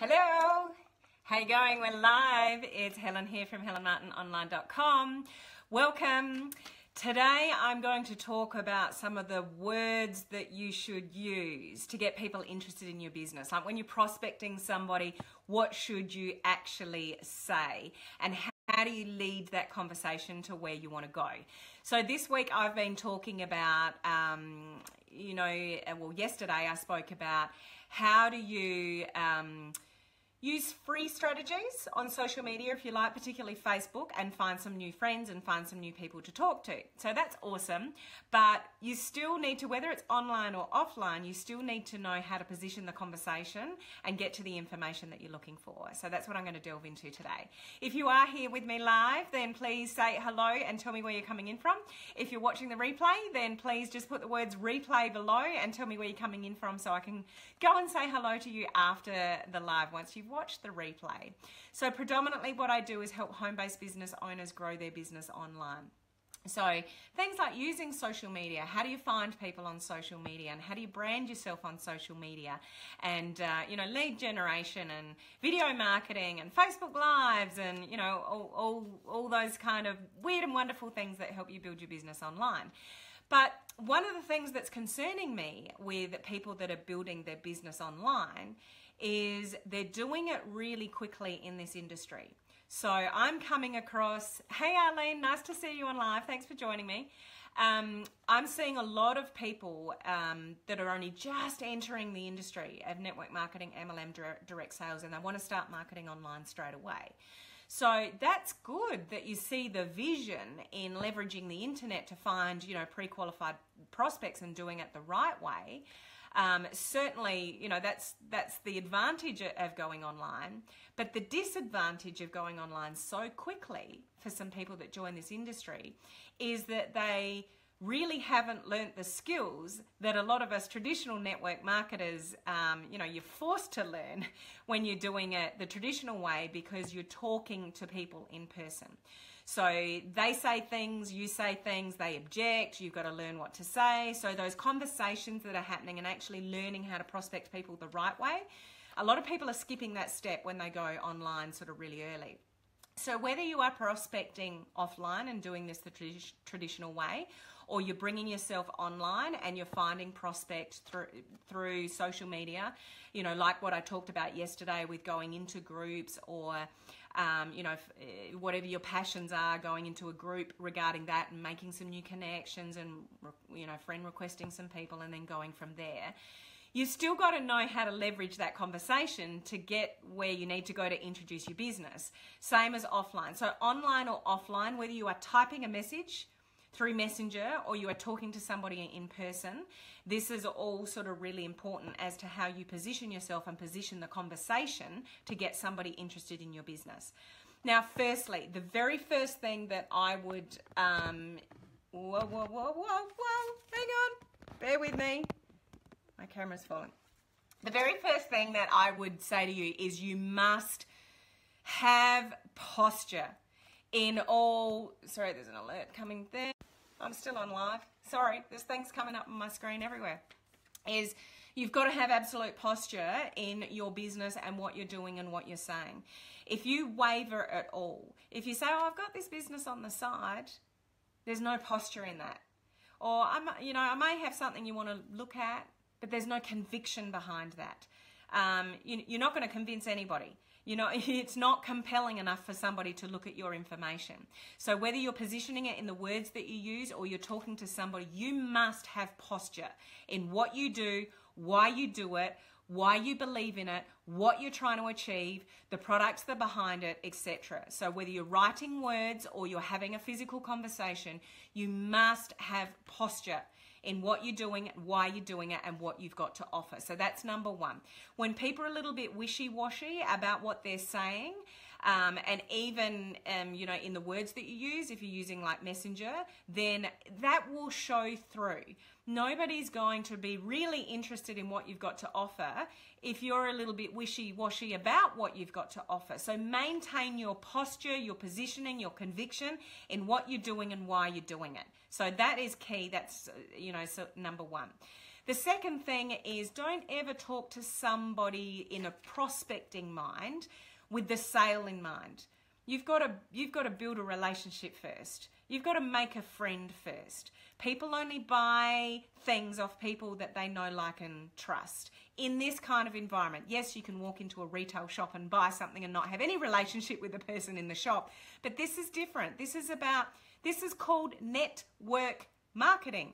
Hello, how you going? We're live. It's Helen here from helenmartinonline.com. Welcome. Today I'm going to talk about some of the words that you should use to get people interested in your business. Like when you're prospecting somebody, what should you actually say? And how do you lead that conversation to where you want to go? So this week I've been talking about, yesterday I spoke about how do you use free strategies on social media, if you like, particularly Facebook, and find some new friends and find some new people to talk to. So that's awesome. But you still need to, whether it's online or offline, you still need to know how to position the conversation and get to the information that you're looking for. So that's what I'm going to delve into today. If you are here with me live, then please say hello and tell me where you're coming in from. If you're watching the replay, then please just put the words replay below and tell me where you're coming in from so I can go and say hello to you after the live once you've watch the replay. So predominantly what I do is help home-based business owners grow their business online. So things like using social media, how do you find people on social media, and how do you brand yourself on social media, and lead generation and video marketing and Facebook Lives and all those kind of weird and wonderful things that help you build your business online. But one of the things that's concerning me with people that are building their business online is they're doing it really quickly in this industry. So I'm coming across, hey Arlene, nice to see you on live, thanks for joining me. I'm seeing a lot of people that are only just entering the industry of network marketing, MLM, direct sales, and they want to start marketing online straight away. So that's good that you see the vision in leveraging the internet to find, pre-qualified prospects and doing it the right way. Certainly, that's the advantage of going online, but the disadvantage of going online so quickly for some people that join this industry is that they really haven't learnt the skills that a lot of us traditional network marketers, you're forced to learn when you're doing it the traditional way because you're talking to people in person. So they say things, you say things, they object, you've got to learn what to say. So those conversations that are happening and actually learning how to prospect people the right way, a lot of people are skipping that step when they go online sort of really early. So whether you are prospecting offline and doing this the traditional way, or you're bringing yourself online and you're finding prospects through social media, like what I talked about yesterday with going into groups or, whatever your passions are, going into a group regarding that and making some new connections and, friend requesting some people and then going from there. You've still got to know how to leverage that conversation to get where you need to go to introduce your business. Same as offline. So online or offline, whether you are typing a message through Messenger or you are talking to somebody in person, this is all sort of really important as to how you position yourself and position the conversation to get somebody interested in your business. Now, firstly, the very first thing that I would, hang on, bear with me. My camera's falling. The very first thing that I would say to you is you must have posture in all, sorry, there's an alert coming there. I'm still on live. Sorry, there's things coming up on my screen everywhere. Is you've got to have absolute posture in your business and what you're doing and what you're saying. If you waver at all, if you say, oh, I've got this business on the side, there's no posture in that. Or, I may have something you want to look at, but there's no conviction behind that. You're not going to convince anybody. It's not compelling enough for somebody to look at your information. So whether you're positioning it in the words that you use or you're talking to somebody, you must have posture in what you do, why you do it, why you believe in it, what you're trying to achieve, the products that are behind it, etc. So whether you're writing words or you're having a physical conversation, you must have posture in what you're doing, why you're doing it, and what you've got to offer. So that's number one. When people are a little bit wishy-washy about what they're saying, and even, in the words that you use, if you're using like Messenger, then that will show through. Nobody's going to be really interested in what you've got to offer if you're a little bit wishy-washy about what you've got to offer. So maintain your posture, your positioning, your conviction in what you're doing and why you're doing it. So that is key. That's, so number one. The second thing is, don't ever talk to somebody in a prospecting mind with the sale in mind. You've got to build a relationship first. You've got to make a friend first. People only buy things off people that they know, like, and trust. In this kind of environment, yes, you can walk into a retail shop and buy something and not have any relationship with the person in the shop, but this is different. This is called network marketing.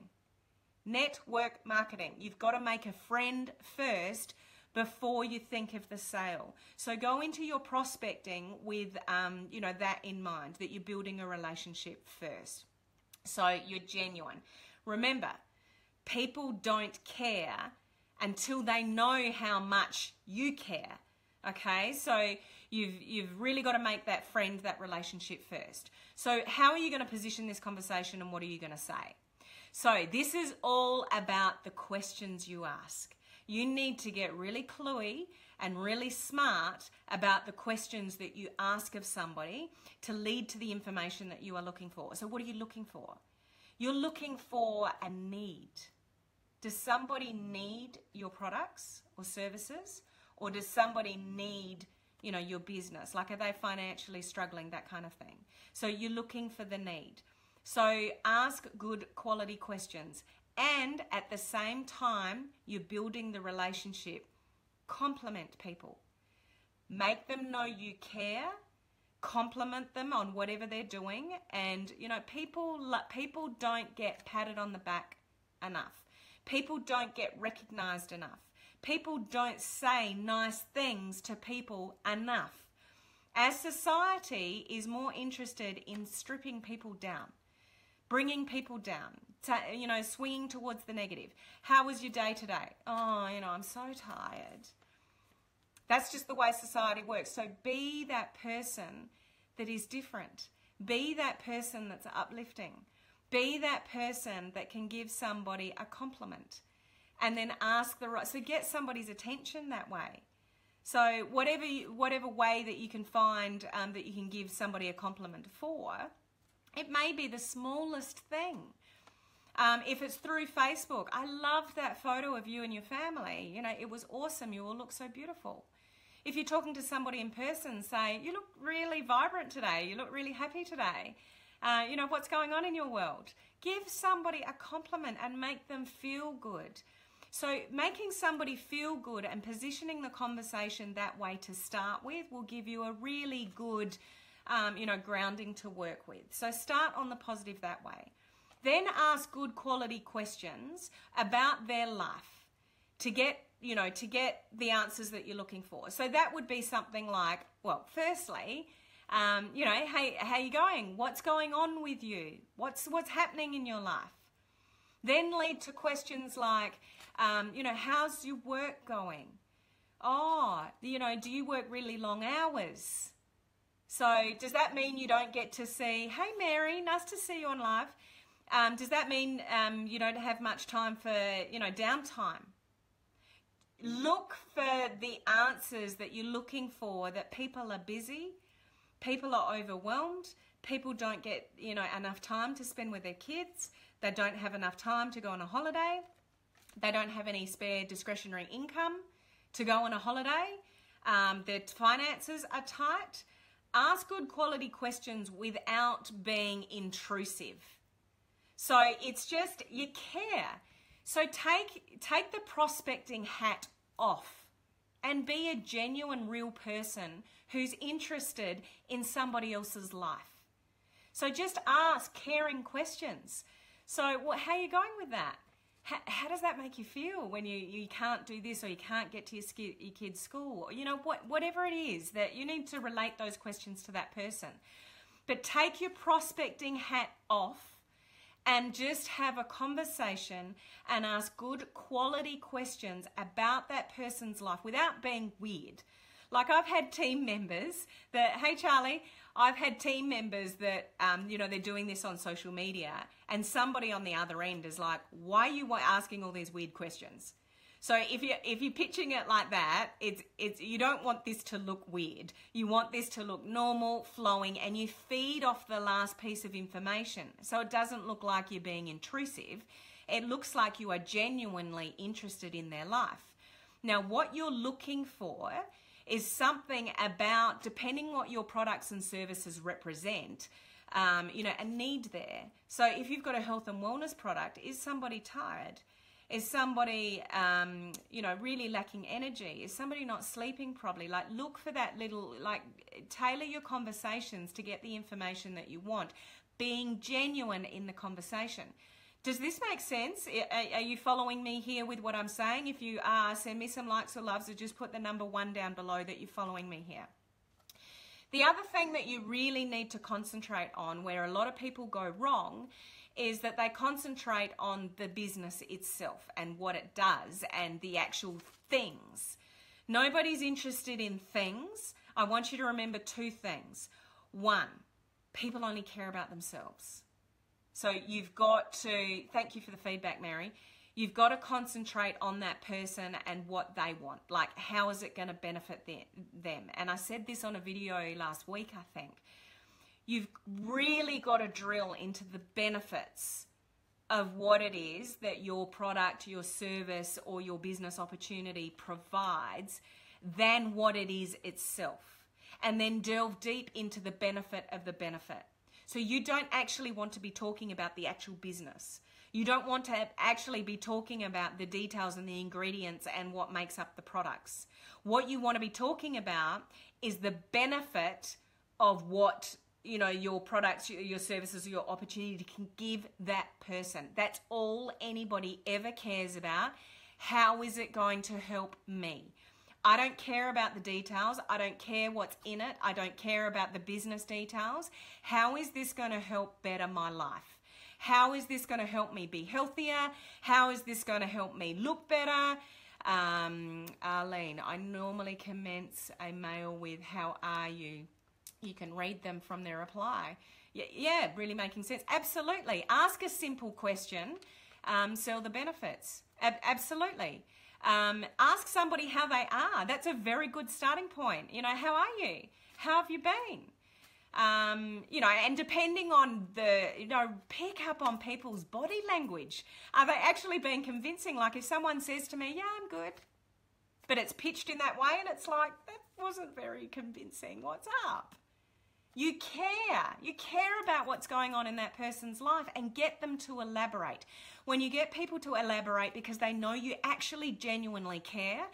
Network marketing. You've got to make a friend first before you think of the sale. So go into your prospecting with, that in mind, that you're building a relationship first. So you're genuine. Remember, people don't care until they know how much you care. Okay, so you've really got to make that friend, that relationship first. So how are you going to position this conversation, and what are you going to say? So this is all about the questions you ask. You need to get really cluey and really smart about the questions that you ask of somebody to lead to the information that you are looking for. So what are you looking for? You're looking for a need. Does somebody need your products or services? Or does somebody need, your business? Like, are they financially struggling? That kind of thing. So you're looking for the need. So ask good quality questions. And at the same time, you're building the relationship. Compliment people. Make them know you care. Compliment them on whatever they're doing. And, people don't get patted on the back enough. People don't get recognized enough. People don't say nice things to people enough. As society is more interested in stripping people down, bringing people down, swinging towards the negative. How was your day today? Oh, I'm so tired. That's just the way society works. So be that person that is different. Be that person that's uplifting. Be that person that can give somebody a compliment, and then ask so get somebody's attention that way. So whatever way that you can find that you can give somebody a compliment for, it may be the smallest thing. If it's through Facebook, I loved that photo of you and your family. It was awesome. You all look so beautiful. If you're talking to somebody in person, say, you look really vibrant today. You look really happy today. What's going on in your world? Give somebody a compliment and make them feel good. So making somebody feel good and positioning the conversation that way to start with will give you a really good, grounding to work with. So start on the positive that way. Then ask good quality questions about their life to get the answers that you're looking for. So that would be something like, well, firstly, hey, how you going? What's going on with you? What's happening in your life? Then lead to questions like, how's your work going? Oh, do you work really long hours? So does that mean you don't get to see, hey, Mary, nice to see you on live. Does that mean you don't have much time for, downtime? Look for the answers that you're looking for, that people are busy, people are overwhelmed, people don't get, enough time to spend with their kids, they don't have enough time to go on a holiday, they don't have any spare discretionary income to go on a holiday, their finances are tight. Ask good quality questions without being intrusive. So it's just, you care. So take the prospecting hat off and be a genuine, real person who's interested in somebody else's life. So just ask caring questions. So how are you going with that? How does that make you feel when you can't do this, or you can't get to your kid's school? Whatever it is, that you need to relate those questions to that person. But take your prospecting hat off and just have a conversation and ask good quality questions about that person's life without being weird. Like, I've had team members that, hey Charlie, I've had team members that, they're doing this on social media, and somebody on the other end is like, why are you asking all these weird questions? So if you're pitching it like that, it's you don't want this to look weird. You want this to look normal, flowing, and you feed off the last piece of information. So it doesn't look like you're being intrusive. it looks like you are genuinely interested in their life. Now, what you're looking for is something about, depending what your products and services represent, a need there. So if you've got a health and wellness product, is somebody tired? Is somebody, really lacking energy? Is somebody not sleeping properly? Like, look for that little, tailor your conversations to get the information that you want, being genuine in the conversation. Does this make sense? Are you following me here with what I'm saying? If you are, send me some likes or loves, or just put the number 1 down below that you're following me here. The other thing that you really need to concentrate on, where a lot of people go wrong, is that they concentrate on the business itself and what it does and the actual things. Nobody's interested in things. I want you to remember 2 things. 1, people only care about themselves. So you've got to, thank you for the feedback, Mary. You've got to concentrate on that person and what they want. Like, how is it going to benefit them? And I said this on a video last week, I think. You've really got to drill into the benefits of what it is that your product, your service, or your business opportunity provides than what it is itself. And then delve deep into the benefit of the benefit. So you don't actually want to be talking about the actual business. You don't want to actually be talking about the details and the ingredients and what makes up the products. What you want to be talking about is the benefit of what, your products, your services, your opportunity can give that person. That's all anybody ever cares about. How is it going to help me? I don't care about the details. I don't care what's in it. I don't care about the business details. How is this going to help better my life? How is this going to help me be healthier? How is this going to help me look better? Arlene, I normally commence a mail with, how are you? You can read them from their reply. Yeah, really making sense. Absolutely. Ask a simple question. Sell the benefits. Absolutely. Ask somebody how they are. That's a very good starting point. How are you? How have you been? And depending on pick up on people's body language. Are they actually being convincing? Like, if someone says to me, yeah, I'm good, but it's pitched in that way and it's like, that wasn't very convincing. What's up? You care. You care about what's going on in that person's life, and get them to elaborate. When you get people to elaborate because they know you actually genuinely care,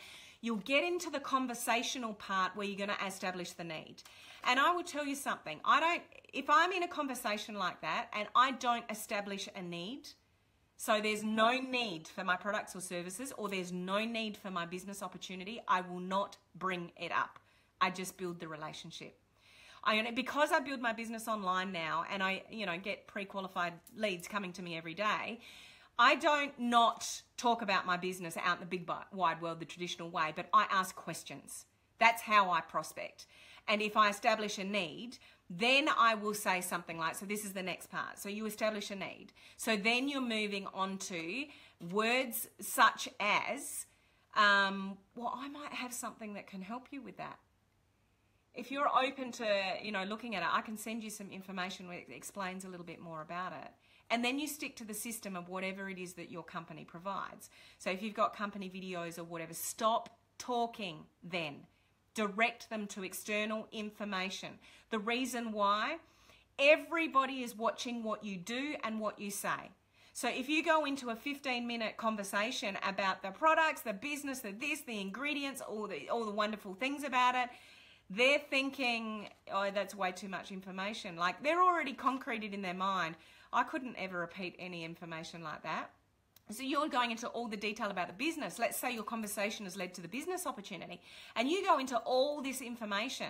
you'll get into the conversational part where you're going to establish the need. And I will tell you something. If I'm in a conversation like that and I don't establish a need, so there's no need for my products or services, or there's no need for my business opportunity, I will not bring it up. I just build the relationship. Because I build my business online now, and I get pre-qualified leads coming to me every day, I don't not talk about my business out in the big wide world the traditional way, but I ask questions. That's how I prospect. And if I establish a need, then I will say something like, so this is the next part. So you establish a need. So then you're moving on to words such as, I might have something that can help you with that. If you're open to, looking at it, I can send you some information where it explains a little bit more about it. And then you stick to the system of whatever it is that your company provides. So if you've got company videos or whatever, stop talking then. Direct them to external information. The reason why, everybody is watching what you do and what you say. So if you go into a 15-minute conversation about the products, the business, the ingredients, all the wonderful things about it, they're thinking, oh, that's way too much information. Like, they're already concreted in their mind. I couldn't ever repeat any information like that. So you're going into all the detail about the business. Let's say your conversation has led to the business opportunity, and you go into all this information.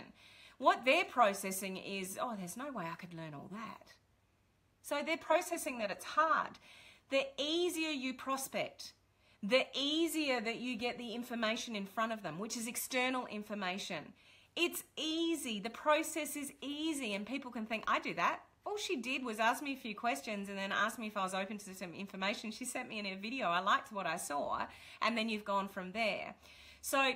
What they're processing is, oh, there's no way I could learn all that. So they're processing that it's hard. The easier you prospect, the easier that you get the information in front of them, which is external information. It's easy. The process is easy, and people can think, I do that. All she did was ask me a few questions and then ask me if I was open to some information. She sent me in a video. I liked what I saw, and then you've gone from there. So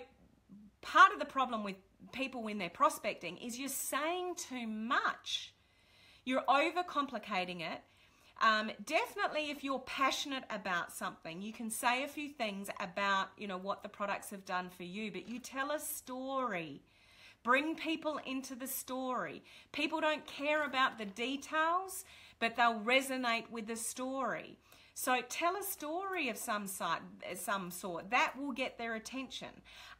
part of the problem with people when they're prospecting is you're saying too much. You're overcomplicating it. Definitely, if you're passionate about something, you can say a few things about, you know, what the products have done for you, but you tell a story. Bring people into the story. People don't care about the details, but they'll resonate with the story. So tell a story of some sort. That will get their attention.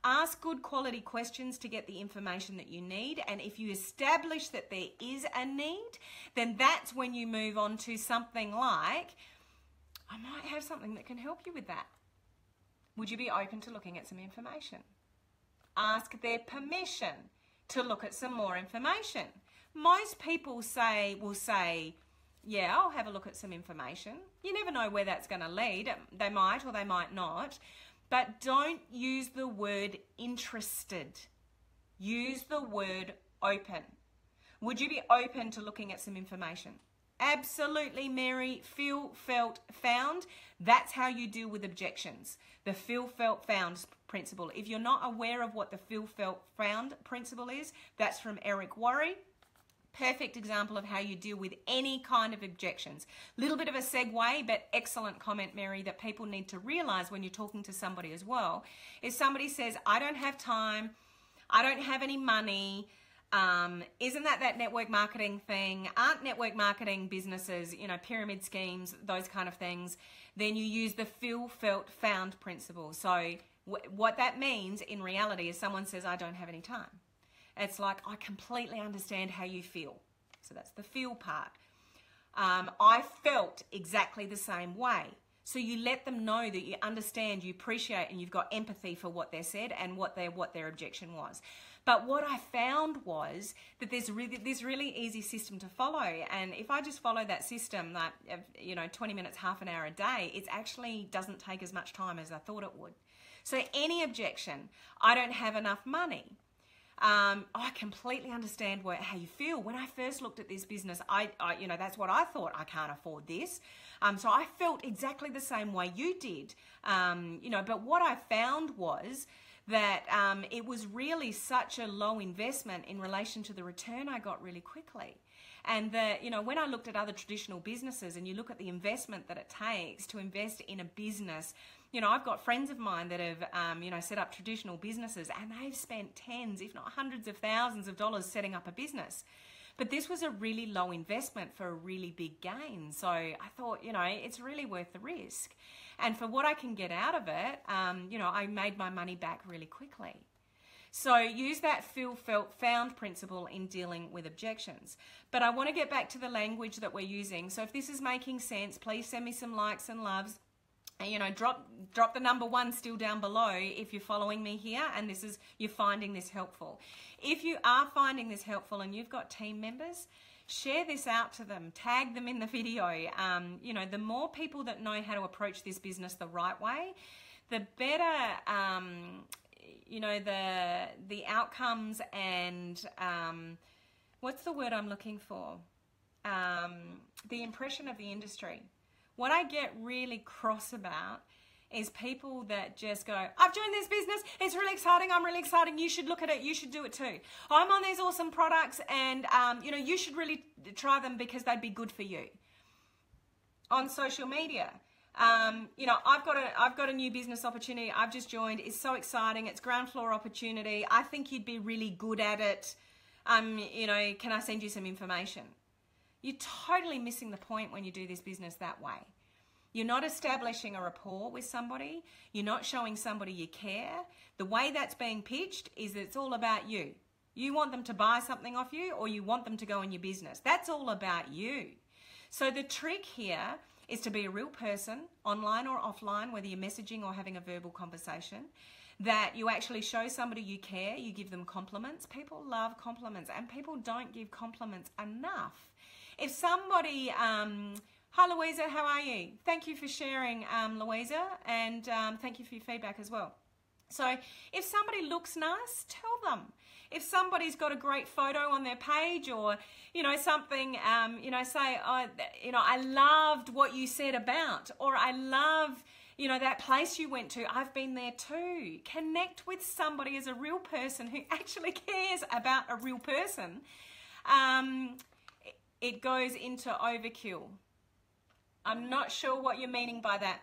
Ask good quality questions to get the information that you need. And if you establish that there is a need, then that's when you move on to something like, I might have something that can help you with that. Would you be open to looking at some information? Ask their permission to look at some more information. Most people will say, yeah, I'll have a look at some information. You never know where that's going to lead. They might or they might not. But don't use the word interested. Use the word open. Would you be open to looking at some information? Absolutely, Mary. Feel, felt, found. That's how you deal with objections. The feel, felt, found principle. If you're not aware of what the feel, felt, found principle is, that's from Eric Worre. Perfect example of how you deal with any kind of objections. Little bit of a segue, but excellent comment, Mary, that people need to realize when you're talking to somebody as well. If somebody says, I don't have time, I don't have any money, isn't that network marketing thing? Aren't network marketing businesses, you know, pyramid schemes, those kind of things? Then you use the feel, felt, found principle. So what that means in reality is someone says, I don't have any time. It's like, I completely understand how you feel. So that's the feel part. I felt exactly the same way. So you let them know that you understand, you appreciate, and you've got empathy for what they said and what their objection was. But what I found was that there's this really easy system to follow. And if I just follow that system, like, you know, 20 minutes, half an hour a day, it actually doesn't take as much time as I thought it would. So any objection, I don't have enough money. I completely understand how you feel. When I first looked at this business, I you know, that's what I thought. I can't afford this. So I felt exactly the same way you did. You know, but what I found was that it was really such a low investment in relation to the return I got really quickly. And you know, when I looked at other traditional businesses and you look at the investment that it takes to invest in a business, you know, I've got friends of mine that have, you know, set up traditional businesses and they've spent tens, if not hundreds of thousands of dollars setting up a business. But this was a really low investment for a really big gain. So I thought, you know, it's really worth the risk. And for what I can get out of it, you know, I made my money back really quickly. So use that feel, felt, found principle in dealing with objections. But I want to get back to the language that we're using. So if this is making sense, please send me some likes and loves. And, you know, drop the number 1 still down below if you're following me here and you're finding this helpful. If you are finding this helpful and you've got team members, share this out to them, tag them in the video. You know, the more people that know how to approach this business the right way, the better, you know, the outcomes and what's the word I'm looking for? The impression of the industry. What I get really cross about is people that just go, I've joined this business, it's really exciting, I'm really excited, you should look at it, you should do it too. I'm on these awesome products and, you know, you should really try them because they'd be good for you. On social media, you know, I've got a new business opportunity, I've just joined, it's so exciting, it's ground floor opportunity, I think you'd be really good at it, you know, can I send you some information? You're totally missing the point when you do this business that way. You're not establishing a rapport with somebody. You're not showing somebody you care. The way that's being pitched is that it's all about you. You want them to buy something off you or you want them to go in your business. That's all about you. So the trick here is to be a real person, online or offline, whether you're messaging or having a verbal conversation, that you actually show somebody you care, you give them compliments. People love compliments and people don't give compliments enough. If somebody, hi Louisa, how are you? Thank you for sharing, Louisa, and thank you for your feedback as well. So if somebody looks nice, tell them. If somebody's got a great photo on their page or, you know, something, you know, say, oh, you know, I loved what you said about, or I love, you know, that place you went to, I've been there too. Connect with somebody as a real person who actually cares about a real person. It goes into overkill. I'm not sure what you're meaning by that,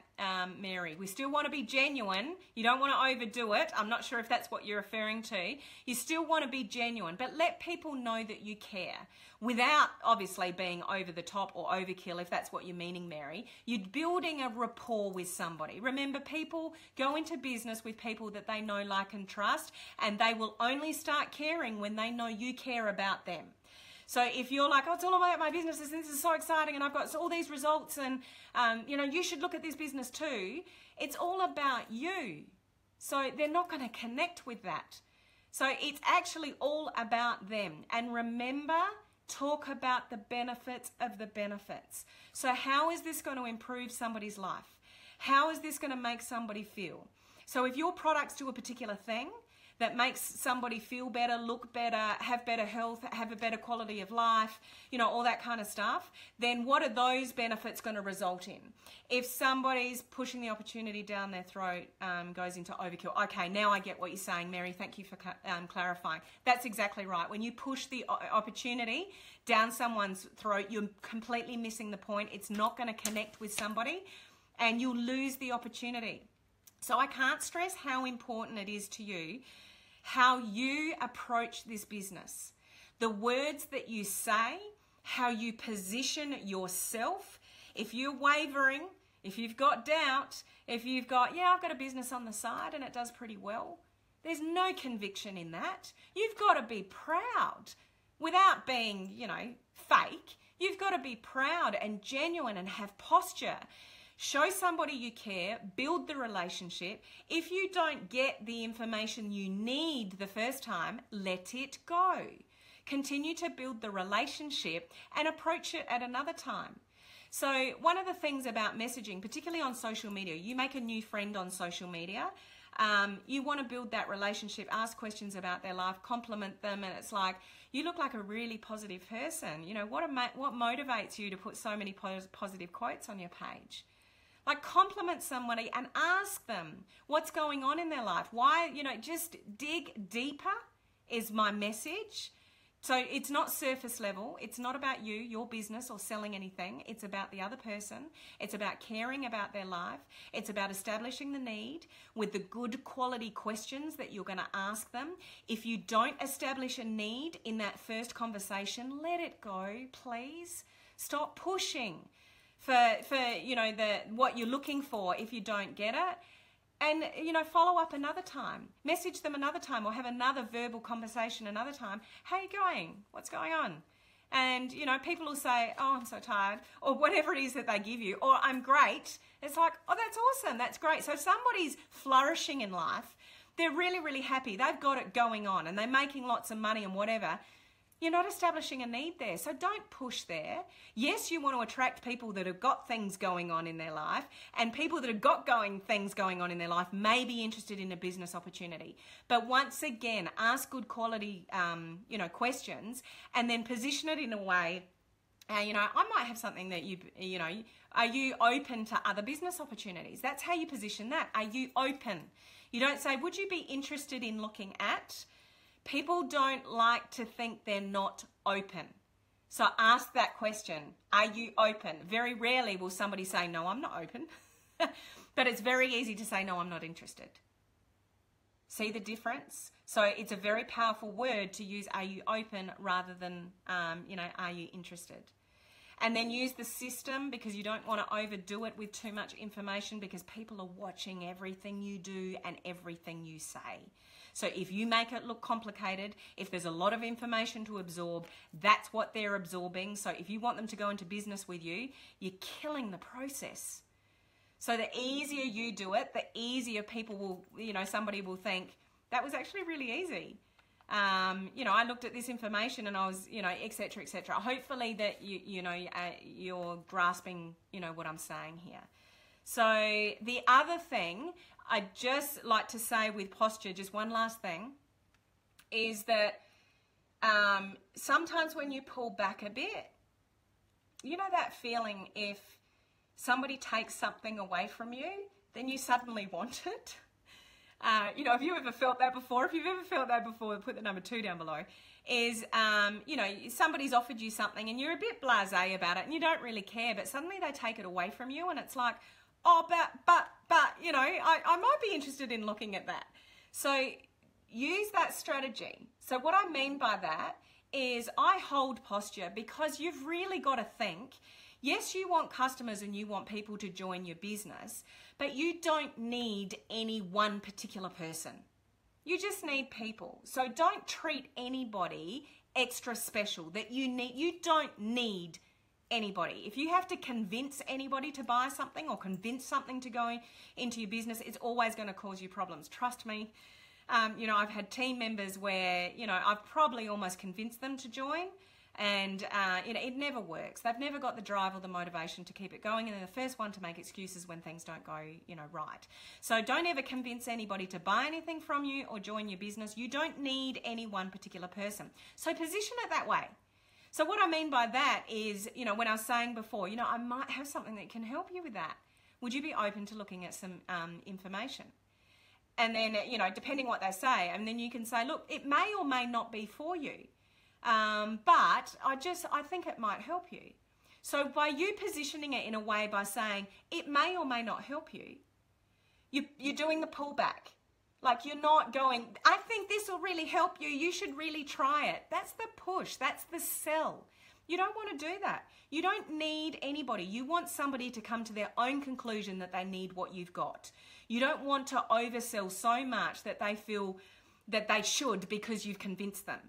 Mary. We still want to be genuine. You don't want to overdo it. I'm not sure if that's what you're referring to. You still want to be genuine, but let people know that you care without obviously being over the top or overkill, if that's what you're meaning, Mary. You're building a rapport with somebody. Remember, people go into business with people that they know, like, and trust, and they will only start caring when they know you care about them. So if you're like, oh, it's all about my business, this is so exciting, and I've got all these results, and you should look at this business too. It's all about you. So they're not going to connect with that. So it's actually all about them. And remember, talk about the benefits of the benefits. So how is this going to improve somebody's life? How is this going to make somebody feel? So if your products do a particular thing that makes somebody feel better, look better, have better health, have a better quality of life, all that kind of stuff, then what are those benefits going to result in? If somebody's pushing the opportunity down their throat, goes into overkill. Okay, now I get what you're saying, Mary. Thank you for clarifying. That's exactly right. When you push the opportunity down someone's throat, you're completely missing the point. It's not going to connect with somebody, and you'll lose the opportunity. So I can't stress how important it is to you how you approach this business. The words that you say, how you position yourself. If you're wavering, if you've got doubt, if you've got, I've got a business on the side and it does pretty well, there's no conviction in that. You've got to be proud without being, fake. You've got to be proud and genuine and have posture. Show somebody you care, build the relationship. If you don't get the information you need the first time, let it go. Continue to build the relationship and approach it at another time. So one of the things about messaging, particularly on social media, you make a new friend on social media, you want to build that relationship, ask questions about their life, compliment them, and it's like, you look like a really positive person. What motivates you to put so many positive quotes on your page? Like, compliment somebody and ask them what's going on in their life. Why, just dig deeper is my message. So it's not surface level. It's not about you, your business, or selling anything. It's about the other person. It's about caring about their life. It's about establishing the need with the good quality questions that you're going to ask them. If you don't establish a need in that first conversation, let it go, please. Stop pushing for what you're looking for if you don't get it. And, follow up another time. Message them another time, or have another verbal conversation another time. How are you going? What's going on? And, people will say, oh, I'm so tired, or whatever it is that they give you, or I'm great. It's like, oh, that's awesome. That's great. So if somebody's flourishing in life, they're really, really happy. They've got it going on and they're making lots of money and whatever. You're not establishing a need there, so don't push there. Yes, you want to attract people that have got things going on in their life, and people that have got things going on in their life may be interested in a business opportunity. But once again, ask good quality, questions, and then position it in a way. I might have something that are you open to other business opportunities? That's how you position that. Are you open? You don't say, would you be interested in looking at? People don't like to think they're not open. So ask that question. Are you open? Very rarely will somebody say, no, I'm not open. But it's very easy to say, no, I'm not interested. See the difference? So it's a very powerful word to use, are you open, rather than, are you interested? And then use the system, because you don't want to overdo it with too much information, because people are watching everything you do and everything you say. So if you make it look complicated, if there's a lot of information to absorb, that's what they're absorbing. So if you want them to go into business with you, you're killing the process. So the easier you do it, the easier people will, somebody will think, that was actually really easy. I looked at this information and I was, et cetera, et cetera. Hopefully that you're grasping, what I'm saying here. So the other thing I'd just like to say with posture, just one last thing, is that sometimes when you pull back a bit, that feeling if somebody takes something away from you, then you suddenly want it. If you ever felt that before, if you've ever felt that before, put the number 2 down below, is, somebody's offered you something and you're a bit blasé about it and you don't really care, but suddenly they take it away from you and it's like, oh, but, I might be interested in looking at that. So use that strategy. So what I mean by that is I hold posture because you've really got to think, yes, you want customers and you want people to join your business, but you don't need any one particular person. You just need people. So don't treat anybody extra special that you need. You don't need anybody. If you have to convince anybody to buy something or convince something to go into your business, it's always going to cause you problems. Trust me. I've had team members where, I've probably almost convinced them to join and, it never works. They've never got the drive or the motivation to keep it going and they're the first one to make excuses when things don't go, right. So don't ever convince anybody to buy anything from you or join your business. You don't need any one particular person. So position it that way. So what I mean by that is, when I was saying before, I might have something that can help you with that. Would you be open to looking at some information? And then, depending what they say, and then you can say, look, it may or may not be for you, but I think it might help you. So by you positioning it in a way by saying it may or may not help you, you're doing the pullback. Like you're not going, I think this will really help you. You should really try it. That's the push. That's the sell. You don't want to do that. You don't need anybody. You want somebody to come to their own conclusion that they need what you've got. You don't want to oversell so much that they feel that they should because you've convinced them.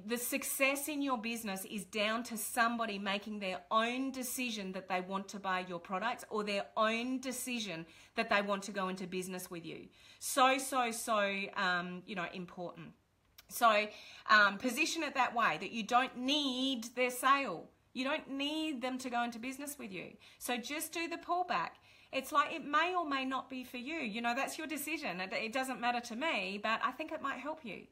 The success in your business is down to somebody making their own decision that they want to buy your products or their own decision that they want to go into business with you. So important. So position it that way, that you don't need their sale. You don't need them to go into business with you. So just do the pullback. It's like it may or may not be for you. That's your decision. It doesn't matter to me, but I think it might help you.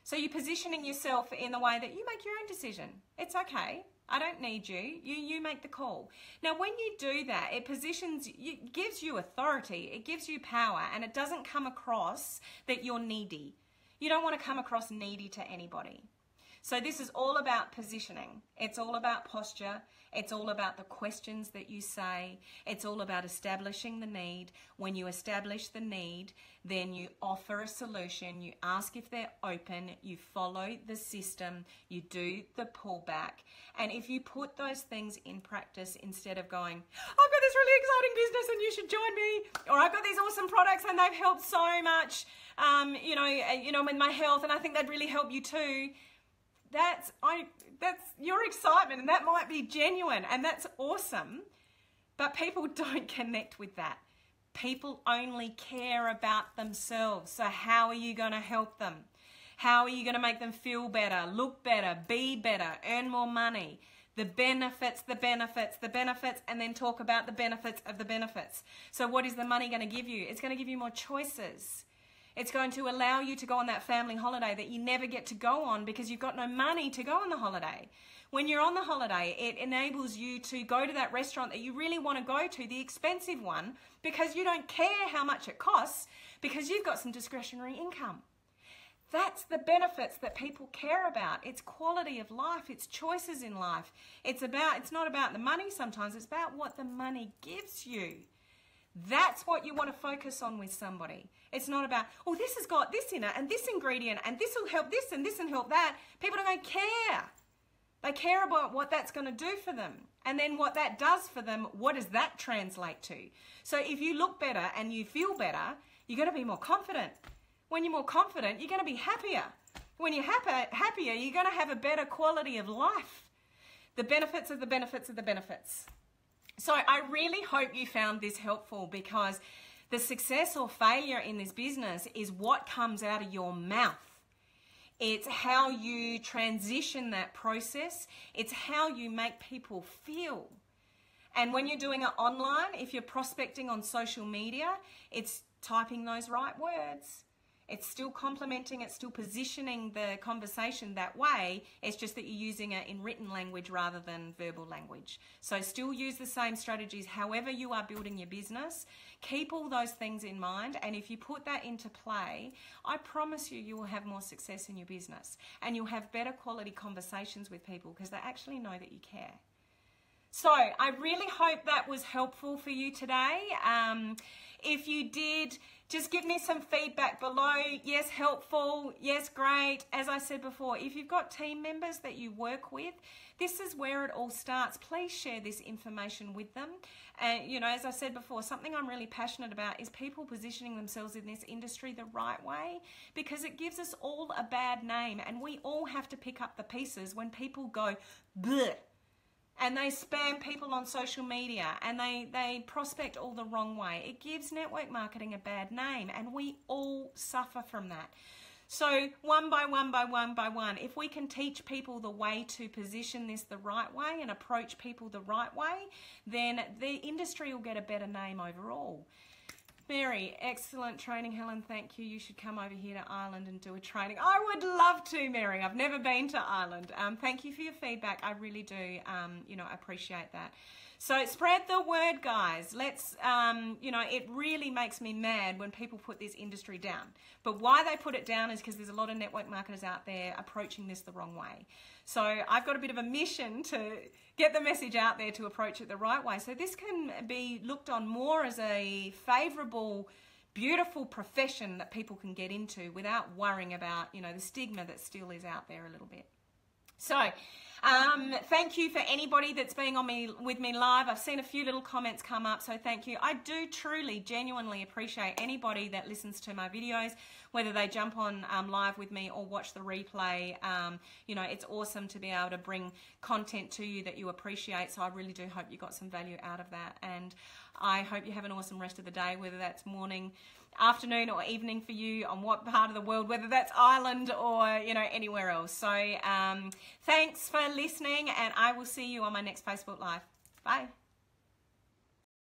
So you're positioning yourself in the way that you make your own decision. It's okay. I don't need you. You make the call. Now, when you do that, it gives you authority. It gives you power, and it doesn't come across that you're needy. You don't want to come across needy to anybody. So this is all about positioning. It's all about posture. It's all about the questions that you say. It's all about establishing the need. When you establish the need, then you offer a solution. You ask if they're open. You follow the system. You do the pullback. And if you put those things in practice instead of going, I've got this really exciting business and you should join me, or I've got these awesome products and they've helped so much, with my health and I think they'd really help you too. That's your excitement and that might be genuine and that's awesome, but people don't connect with that. People only care about themselves. So how are you going to help them? How are you going to make them feel better, look better, be better, earn more money? The benefits, and then talk about the benefits of the benefits. So what is the money going to give you? It's going to give you more choices. It's going to allow you to go on that family holiday that you never get to go on because you've got no money to go on the holiday. When you're on the holiday, it enables you to go to that restaurant that you really want to go to, the expensive one, because you don't care how much it costs because you've got some discretionary income. That's the benefits that people care about. It's quality of life. It's choices in life. It's not about the money sometimes. It's about what the money gives you. That's what you want to focus on with somebody. It's not about, oh, this has got this in it and this ingredient and this will help this and this will help that. People don't care. They care about what that's going to do for them. And then what that does for them, what does that translate to? So if you look better and you feel better, you're going to be more confident. When you're more confident, you're going to be happier. When you're happier, you're going to have a better quality of life. The benefits of the benefits of the benefits. So I really hope you found this helpful because the success or failure in this business is what comes out of your mouth. It's how you transition that process. It's how you make people feel. And when you're doing it online, if you're prospecting on social media, it's typing those right words. It's still complementing, it's still positioning the conversation that way. It's just that you're using it in written language rather than verbal language. So still use the same strategies however you are building your business. Keep all those things in mind, and if you put that into play, I promise you will have more success in your business, and you'll have better quality conversations with people because they actually know that you care. So I really hope that was helpful for you today. If you did, just give me some feedback below. Yes, helpful. Yes, great. As I said before, if you've got team members that you work with, this is where it all starts. Please share this information with them. And, you know, as I said before, something I'm really passionate about is people positioning themselves in this industry the right way, because it gives us all a bad name, and we all have to pick up the pieces when people go, bleh, and they spam people on social media and they prospect all the wrong way. It gives network marketing a bad name, and we all suffer from that. So one by one, if we can teach people the way to position this the right way and approach people the right way, then the industry will get a better name overall. Mary, excellent training, Helen. Thank you. You should come over here to Ireland and do a training. I would love to, Mary. I've never been to Ireland. Thank you for your feedback. I really do, you know, appreciate that. So spread the word, guys. Let's, you know, it really makes me mad when people put this industry down. But why they put it down is because there's a lot of network marketers out there approaching this the wrong way. So I've got a bit of a mission to get the message out there to approach it the right way. So this can be looked on more as a favorable, beautiful profession that people can get into without worrying about, you know, the stigma that still is out there a little bit. So thank you for anybody that's being with me live. I've seen a few little comments come up, so thank you. I do truly, genuinely appreciate anybody that listens to my videos, whether they jump on live with me or watch the replay. You know, it's awesome to be able to bring content to you that you appreciate, so I really do hope you got some value out of that. And I hope you have an awesome rest of the day, whether that's morning, afternoon or evening for you, on what part of the world, whether that's Ireland or, you know, anywhere else. So thanks for listening, and I will see you on my next Facebook Live. Bye.